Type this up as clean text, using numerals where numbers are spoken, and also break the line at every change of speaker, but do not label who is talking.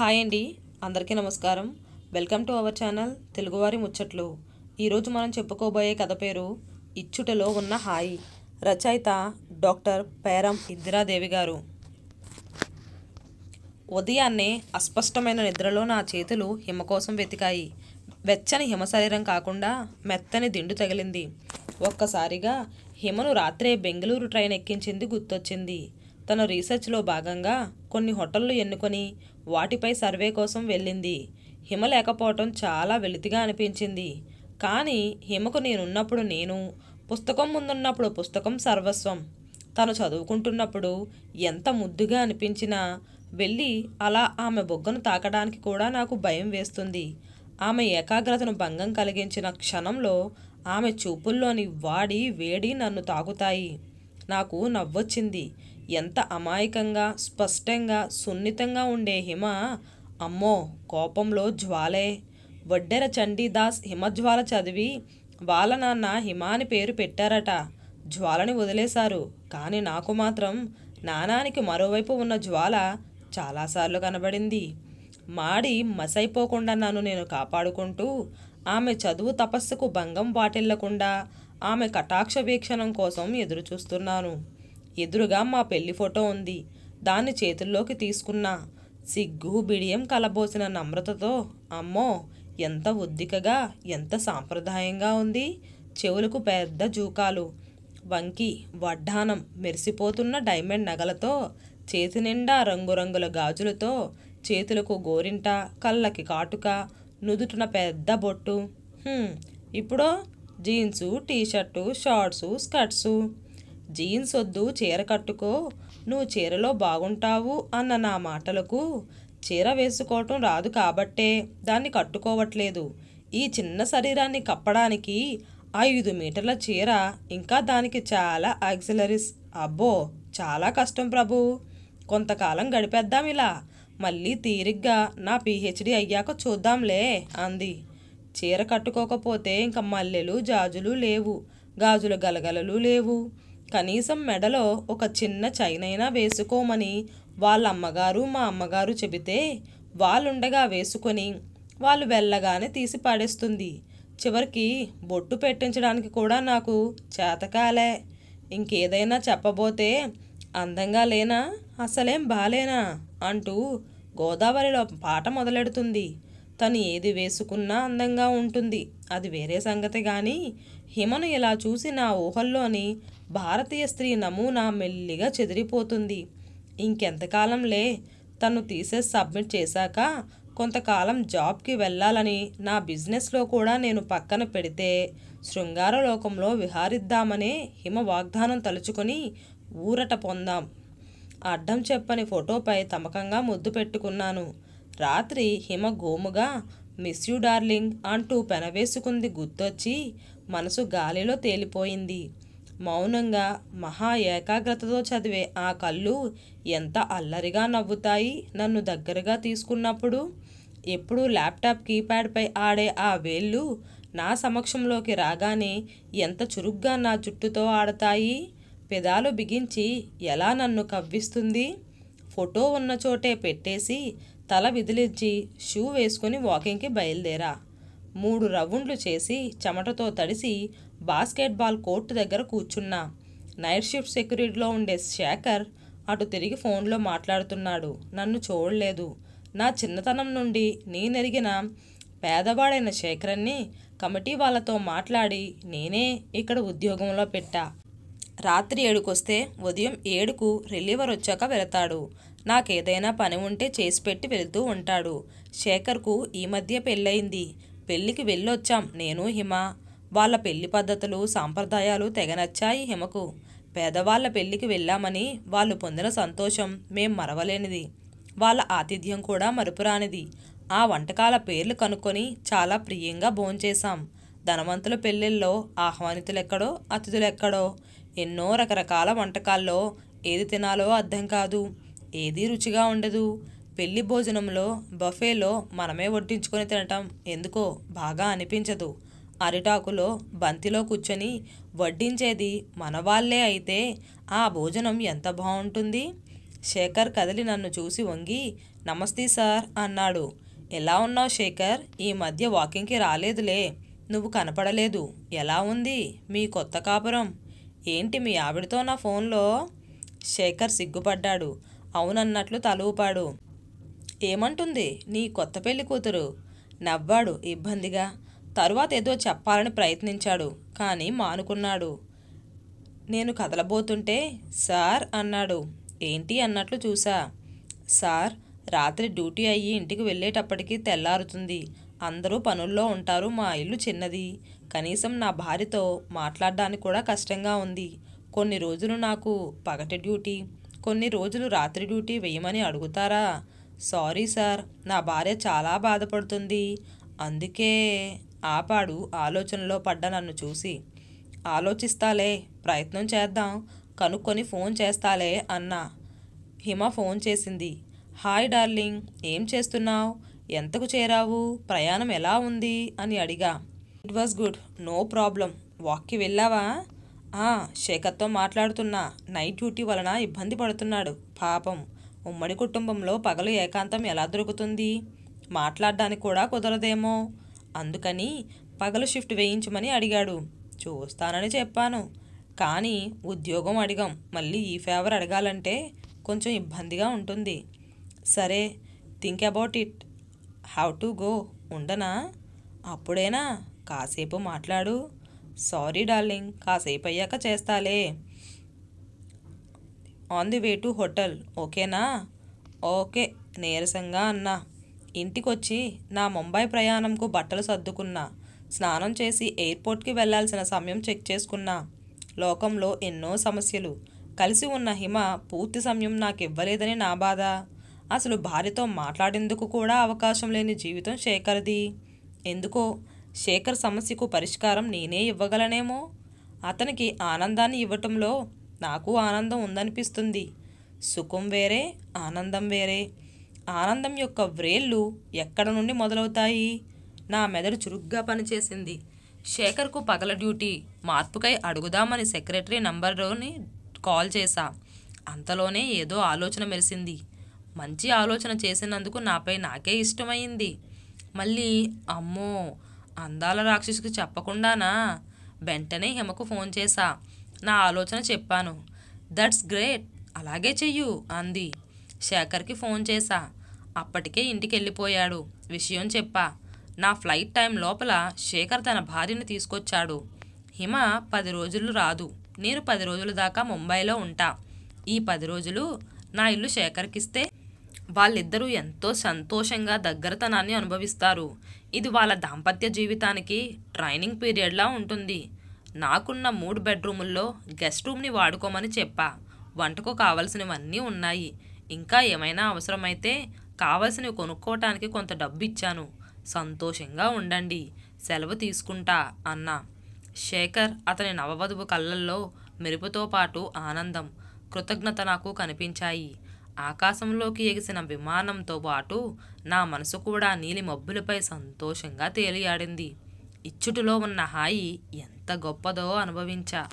Hi అండి, అందరికీ నమస్కారం. వెల్కమ్ టు అవర్ ఛానల్ తెలుగువారి ముచ్చట్లు. ఈరోజు మనం చెప్పుకోబోయే కథ పేరు ఇచ్చుటలో ఉన్న హాయి. రచయిత డాక్టర్ పేరం ఇందిరాదేవి గారు. ఉదయాన్నే అస్పష్టమైన నిద్రలో నా చేతులు హిమ కోసం వెతికాయి. వెచ్చని హిమ శరీరం కాకుండా మెత్తని దిండు తగిలింది. ఒక్కసారిగా హిమను రాత్రే బెంగళూరు ట్రైన్ ఎక్కించింది గుర్తొచ్చింది. తన రీసెర్చ్లో భాగంగా కొన్ని హోటళ్లు ఎన్నుకొని వాటిపై సర్వే కోసం వెళ్ళింది. హిమ లేకపోవటం చాలా వెలితిగా అనిపించింది. కానీ హిమకు నేనున్నప్పుడు నేను, పుస్తకం ముందున్నప్పుడు పుస్తకం సర్వస్వం. తను చదువుకుంటున్నప్పుడు ఎంత ముద్దుగా అనిపించినా వెళ్ళి అలా ఆమె బొగ్గను తాకడానికి కూడా నాకు భయం వేస్తుంది. ఆమె ఏకాగ్రతను భంగం కలిగించిన క్షణంలో ఆమె చూపుల్లోని వేడి నన్ను తాకుతాయి. నాకు నవ్వొచ్చింది. ఎంత అమాయకంగా, స్పష్టంగా, సున్నితంగా ఉండే హిమ, అమ్మో కోపంలో జ్వాలే. వడ్డెర చండీదాస్ హిమజ్వాల చదివి వాళ్ళ నాన్న హిమ అని పేరు పెట్టారట. జ్వాలని వదిలేశారు. కానీ నాకు మాత్రం నానానికి మరోవైపు ఉన్న జ్వాల చాలాసార్లు కనబడింది. మాడి మసైపోకుండా నన్ను నేను కాపాడుకుంటూ, ఆమె చదువు తపస్సుకు భంగం వాటిల్లకుండా ఆమె కటాక్ష వీక్షణం కోసం ఎదురుచూస్తున్నాను. ఎదురుగా మా పెళ్లి ఫోటో ఉంది. దాన్ని చేతుల్లోకి తీసుకున్నా. సిగ్గు బిడియం కలబోసిన నమ్రతతో, అమ్మో ఎంత ఉద్దికగా, ఎంత సాంప్రదాయంగా ఉంది. చెవులకు పెద్ద జూకాలు, వంకి వడ్డానం, మెరిసిపోతున్న డైమండ్ నగలతో, చేతి నిండా రంగురంగుల గాజులతో, చేతులకు గోరింట, కళ్ళకి కాటుక, నుదుటిన పెద్ద బొట్టు. ఇప్పుడు జీన్సు, టీషర్టు, షార్ట్సు, స్కర్ట్సు. జీన్స్ వద్దు, చీర కట్టుకో, నువ్వు చీరలో బాగుంటావు అన్న నా మాటలకు, చీర వేసుకోవటం రాదు కాబట్టే దాన్ని కట్టుకోవట్లేదు. ఈ చిన్న శరీరాన్ని కప్పడానికి 5 మీటర్ల చీర, ఇంకా దానికి చాలా యాక్సిలరీస్. అబ్బో చాలా కష్టం ప్రభు. కొంతకాలం గడిపేద్దాం ఇలా. మళ్ళీ తీరిగ్గా నా పిహెచ్డి అయ్యాక చూద్దాంలే అంది. చీర కట్టుకోకపోతే ఇంక మల్లెలు జాజులు లేవు, గాజుల గలగలలు లేవు. కనీసం మెడలో ఒక చిన్న చైనైనా వేసుకోమని వాళ్ళ అమ్మగారు మా అమ్మగారు చెబితే వాళ్ళుండగా వేసుకొని వాళ్ళు వెళ్ళగానే తీసి పాడేస్తుంది. చివరికి బొట్టు పెట్టించడానికి కూడా నాకు చేతకాలే. ఇంకేదైనా చెప్పబోతే అందంగా లేనా, అసలేం బాలేనా అంటూ గోదావరిలో పాట మొదలెడుతుంది. తను ఏది వేసుకున్నా అందంగా ఉంటుంది, అది వేరే సంగతి. కానీ హిమను ఇలా చూసి నా ఊహల్లోని భారతీయ స్త్రీ నమూనా మెల్లిగా చెదిరిపోతుంది. ఇంకెంతకాలంలే. తను తీసేసి సబ్మిట్ చేశాక కొంతకాలం జాబ్కి వెళ్ళాలని నా బిజినెస్లో కూడా నేను పక్కన పెడితే శృంగార లోకంలో విహారిద్దామనే హిమ వాగ్దానం తలుచుకొని ఊరట పొందాం. అడ్డం చెప్పని ఫోటోపై తమకంగా ముద్దు పెట్టుకున్నాను. రాత్రి హిమ గోముగా మిస్ యూ డార్లింగ్ అంటూ పెనవేసుకుంది గుర్తొచ్చి మనసు గాలిలో తేలిపోయింది. మౌనంగా మహా ఏకాగ్రతతో చదివే ఆ కళ్ళు ఎంత అల్లరిగా నవ్వుతాయి నన్ను దగ్గరగా తీసుకున్నప్పుడు. ఎప్పుడూ ల్యాప్టాప్ కీప్యాడ్పై ఆడే ఆ వేళ్ళు నా సమక్షంలోకి రాగానే ఎంత చురుగ్గా నా జుట్టుతో ఆడతాయి. పెదాలు బిగించి ఎలా నన్ను కవ్విస్తుంది. ఫోటో ఉన్న చోటే పెట్టేసి తల విదిలించి షూ వేసుకుని వాకింగ్కి బయలుదేరా. 3 రౌండ్లు చేసి చెమటతో తడిసి బాస్కెట్బాల్ కోర్టు దగ్గర కూర్చున్నా. నైట్ షిఫ్ట్ సెక్యూరిటీలో ఉండే శేఖర్ అటు తిరిగి ఫోన్లో మాట్లాడుతున్నాడు. నన్ను చూడలేదు. నా చిన్నతనం నుండి నేనెరిగిన పేదవాడైన శేఖర్ని కమిటీ వాళ్ళతో మాట్లాడి నేనే ఇక్కడ ఉద్యోగంలో పెట్టా. రాత్రి 7కొస్తే ఉదయం 7కు రిలీవర్ వచ్చాక వెళతాడు. నాకేదైనా పని ఉంటే చేసి పెట్టి వెళుతూ ఉంటాడు. శేఖర్కు ఈ మధ్య పెళ్ళయింది. పెళ్ళికి వెళ్ళొచ్చాం నేను, హిమ. వాళ్ళ పెళ్లి పద్ధతులు, సాంప్రదాయాలు తెగ నచ్చాయి హిమకు. పేదవాళ్ళ పెళ్ళికి వెళ్ళామని వాళ్ళు పొందిన సంతోషం మేం మరవలేనిది. వాళ్ళ ఆతిథ్యం కూడా మరుపురానిది. ఆ వంటకాల పేర్లు కనుక్కొని చాలా ప్రియంగా భోంచేశాం. ధనవంతుల పెళ్ళిళ్ళలో ఆహ్వానితులెక్కడో, అతిథులెక్కడో. ఎన్నో రకరకాల వంటకాల్లో ఏది తినాలో అర్థం కాదు, ఏదీ రుచిగా ఉండదు. పెళ్లి భోజనంలో బఫేలో మనమే వడ్డించుకొని తినటం ఎందుకో బాగా అనిపించదు. అరిటాకులో బంతిలో కూర్చొని వడ్డించేది మన వాళ్ళే అయితే ఆ భోజనం ఎంత బాగుంటుంది. శేఖర్ కదిలి నన్ను చూసి వంగి నమస్తే సార్ అన్నాడు. ఎలా ఉన్నావు శేఖర్? ఈ మధ్య వాకింగ్కి రాలేదులే. నువ్వు కనపడలేదు. ఎలా ఉంది మీ కొత్త కాపురం? ఏంటి మీ ఆవిడతో నా ఫోన్లో? శేఖర్ సిగ్గుపడ్డాడు. అవునన్నట్లు తల ఊపాడు. ఏమంటుంది నీ కొత్త పెళ్లి కూతురు? నవ్వాడు ఇబ్బందిగా. తరువాత ఏదో చెప్పాలని ప్రయత్నించాడు, కానీ మానుకున్నాడు. నేను కదలబోతుంటే సార్ అన్నాడు. ఏంటి అన్నట్లు చూసా. సార్, రాత్రి డ్యూటీ అయ్యి ఇంటికి వెళ్ళేటప్పటికి తెల్లారుతుంది. అందరూ పనుల్లో ఉంటారు. మా ఇల్లు చిన్నది. కనీసం నా భార్యతో మాట్లాడడానికి కూడా కష్టంగా ఉంది. కొన్ని రోజులు నాకు పగటి డ్యూటీ, కొన్ని రోజులు రాత్రి డ్యూటీ వేయమని అడుగుతారా? సారీ సార్, నా భార్య చాలా బాధపడుతుంది. అందుకే ఆపాడు ఆలోచనలో పడ్డ నన్ను చూసి. ఆలోచిస్తాలే, ప్రయత్నం చేద్దాం, కనుక్కొని ఫోన్ చేస్తాలే అన్నా. హిమ ఫోన్ చేసింది. హాయ్ డార్లింగ్, ఏం చేస్తున్నావు? ఎంతకు చేరావు? ప్రయాణం ఎలా ఉంది అని అడిగా. It was good, no problem. వాక్కి వెళ్ళావా? శేఖర్తో మాట్లాడుతున్నా. నైట్ డ్యూటీ వలన ఇబ్బంది పడుతున్నాడు పాపం. ఉమ్మడి కుటుంబంలో పగలు ఏకాంతం ఎలా దొరుకుతుంది? మాట్లాడడానికి కూడా కుదరదేమో. అందుకని పగలు షిఫ్ట్ వేయించమని అడిగాడు. చూస్తానని చెప్పాను. కానీ ఉద్యోగం అడిగాం. మళ్ళీ ఈ ఫేవర్ అడగాలంటే కొంచెం ఇబ్బందిగా ఉంటుంది. సరే, think about it. Have to go. ఉండనా? అప్పుడేనా? కాసేపు మాట్లాడు. సారీ డార్లింగ్, కాసేపు అయ్యాక చేస్తాలే. On the way to hotel, ఓకేనా? ఓకే నీరసంగా అన్నా. ఇంటికొచ్చి నా ముంబై ప్రయాణంకు బట్టలు సర్దుకున్నా. స్నానం చేసి ఎయిర్పోర్ట్కి వెళ్లాల్సిన సమయం చెక్ చేసుకున్నా. లోకంలో ఎన్నో సమస్యలు. కలిసి ఉన్న హిమ పూర్తి సమయం నాకు ఇవ్వలేదని నా బాధ. అసలు భార్యతో మాట్లాడేందుకు కూడా అవకాశం లేని జీవితం శేఖర్ది. ఎందుకో శేఖర్ సమస్యకు పరిష్కారం నేనే ఇవ్వగలనేమో. అతనికి ఆనందాన్ని ఇవ్వటంలో నాకు ఆనందం ఉందనిపిస్తుంది. సుఖం వేరే, ఆనందం వేరే. ఆనందం యొక్క వ్రేళ్ళు ఎక్కడ నుండి మొదలవుతాయి? నా మెదడు చురుగ్గా పనిచేసింది. శేఖర్కు పగల డ్యూటీ మార్పుకై అడుగుదామని సెక్రటరీ నంబర్ని కాల్ చేశా. అంతలోనే ఏదో ఆలోచన మెరిసింది. మంచి ఆలోచన చేసినందుకు నాపై నాకే ఇష్టమైంది. మళ్ళీ అమ్మో, అందాల రాక్షసికి చెప్పకుండానా? వెంటనే హిమకు ఫోన్ చేశా. నా ఆలోచన చెప్పాను. దట్స్ గ్రేట్, అలాగే చెయ్యు అంది. శేఖర్కి ఫోన్ చేశా. అప్పటికే ఇంటికి వెళ్ళిపోయాడు. విషయం చెప్పా. నా ఫ్లైట్ టైం లోపల శేఖర్ తన భార్యను తీసుకొచ్చాడు. హిమ 10 రోజులు రాదు. నేను 10 రోజుల దాకా ముంబైలో ఉంటా. ఈ 10 రోజులు నా ఇల్లు శేఖర్కిస్తే వాళ్ళిద్దరూ ఎంతో సంతోషంగా దగ్గరతనాన్ని అనుభవిస్తారు. ఇది వాళ్ళ దాంపత్య జీవితానికి ట్రైనింగ్ పీరియడ్లా ఉంటుంది. నాకున్న 3 బెడ్రూముల్లో గెస్ట్ రూమ్ని వాడుకోమని చెప్పా. వంటకు కావలసినవన్నీ ఉన్నాయి. ఇంకా ఏమైనా అవసరమైతే కావలసినవి కొనుక్కోవటానికి కొంత డబ్బు ఇచ్చాను. సంతోషంగా ఉండండి, సెలవు తీసుకుంటా అన్నా. శేఖర్, అతని నవవధువు కళ్ళల్లో మెరుపుతో పాటు ఆనందం, కృతజ్ఞత నాకు కనిపించాయి. ఆకాశంలోకి ఎగిసిన విమానంతో పాటు నా మనసు కూడా నీలి మబ్బులపై సంతోషంగా తేలియాడింది. ఇచ్చుటిలో ఉన్న హాయి ఎంత గొప్పదో అనుభవించా.